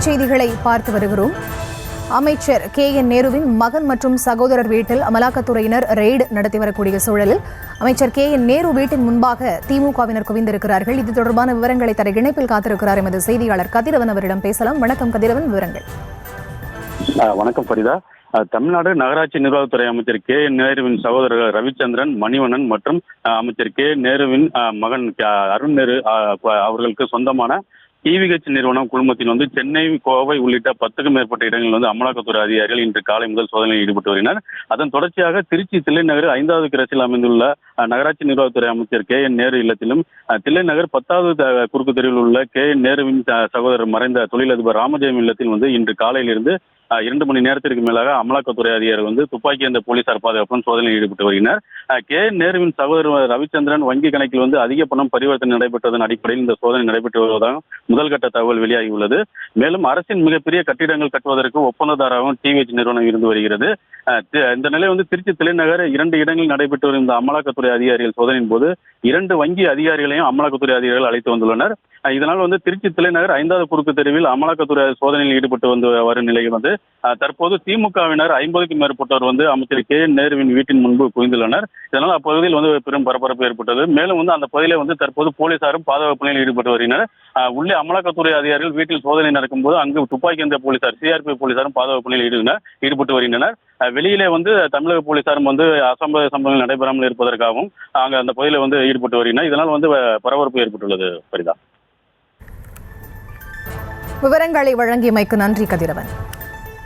தலைப்புச் செய்திகளை பார்த்து வருகிறோம். அமைச்சர் KN நேருவின் மகன் மற்றும் சகோதரர் வீட்டில் அமலாக்கத்துறையினர் ரெய்டு நடத்தி வரக்கூடிய சூழலில் அமைச்சர் KN நேரு வீட்டின் முன்பாக திமுகவினர் குவிந்திருக்கிறார்கள். இது தொடர்பான விவரங்களை தர இணைப்பில் காத்திருக்கிறார் எமது செய்தியாளர் கதிரவன். அவரிடம் பேசலாம். வணக்கம் கதிரவன், விவரங்கள். வணக்கம் ஃபரிதா. தமிழ்நாடு நகராட்சி நிர்வாகத்துறை அமைச்சர் KN நேருவின் சகோதரர்கள் ரவிச்சந்திரன், மணிவண்ணன் மற்றும் அமைச்சர் KN நேருவின் மகன் அருண் நேரு அவர்களுக்கு சொந்தமான TVH நிறுவனம் குழுமத்தில் சென்னை, கோவை உள்ளிட்ட 10க்கும் மேற்பட்ட இடங்களில் அமலாக்கத்துறை அதிகாரிகள் இன்று காலை முதல் சோதனையில் ஈடுபட்டு வருகின்றனர். அதன் தொடர்ச்சியாக திருச்சி தில்லைநகர் 5வது கிராஸில் அமைந்துள்ள நகராட்சி நிர்வாகத்துறை அமைச்சர் KN நேரு இல்லத்திலும், தில்லைநகர் 10வது குறுக்கு தெருவில் உள்ள KN நேருவின் சகோதரர் மறைந்த தொழிலதிபர் ராமஜெயம் இல்லத்தில் இன்று காலையிலிருந்து 2 மணி நேரத்திற்கு மேலாக அமலாக்கத்துறை அதிகாரிகள் துப்பாக்கி அந்த போலீசார் பாதுகாப்புடன் சோதனையில் ஈடுபட்டு வருகின்றனர். KN நேருவின் சகோதரர் ரவிச்சந்திரன் வங்கி கணக்கில் அதிக பணம் பரிவர்த்தனை நடைபெற்றதன் அடிப்படையில் இந்த சோதனை நடைபெற்று வருவதாக முதல்கட்ட தகவல் வெளியாகியுள்ளது. மேலும் அரசின் மிகப்பெரிய கட்டிடங்கள் கட்டுவதற்கு ஒப்பந்ததாராகவும் TVH நிறுவனம் இருந்து வருகிறது. இந்த நிலை திருச்சி தில்லைநகர் 2 இடங்களில் நடைபெற்று வரும் இந்த அமலாக்கத்துறை அதிகாரிகள் சோதனையின் போது 2 வங்கி அதிகாரிகளையும் அமலாக்கத்துறை அதிகாரிகள் அழைத்து வந்துள்ளனர். இதனால் திருச்சி தில்லைநகர் 5வது குறுக்கு தெருவில் அமலாக்கத்துறை சோதனையில் ஈடுபட்டு வரும் நிலையில் தற்போது திமுகவினர் 50க்கும் மேற்பட்டோர் அமைச்சர் KN நேருவின் வீட்டின் முன்பு குவிந்துள்ளனர். இதனால் அப்பகுதியில் பெரும் பரபரப்பு ஏற்பட்டது. மேலும் அந்த பகுதியில் தற்போது போலீசாரும் பாதுகாப்பு பணியில் ஈடுபட்டு வருகின்றனர். உள்ளே அமலாக்கத்துறை அதிகாரிகள் வீட்டில் சோதனை நடக்கும்போது அங்கு துப்பாக்கி அந்த போலீசார் CRPF போலீசாரும் பாதுகாப்பு பணியில் ஈடுபட்டு வருகின்றனர். வெளியிலே தமிழக போலீசாரும் அசம்பவ சம்பவங்கள் நடைபெறாமல் இருப்பதற்காகவும் அங்கு அந்த பகுதியில் ஈடுபட்டு வருகின்றனர். இதனால் பரபரப்பு ஏற்பட்டுள்ளது. பரிதா, விவரங்களை வழங்கியமைக்கு நன்றி கதிரவன்.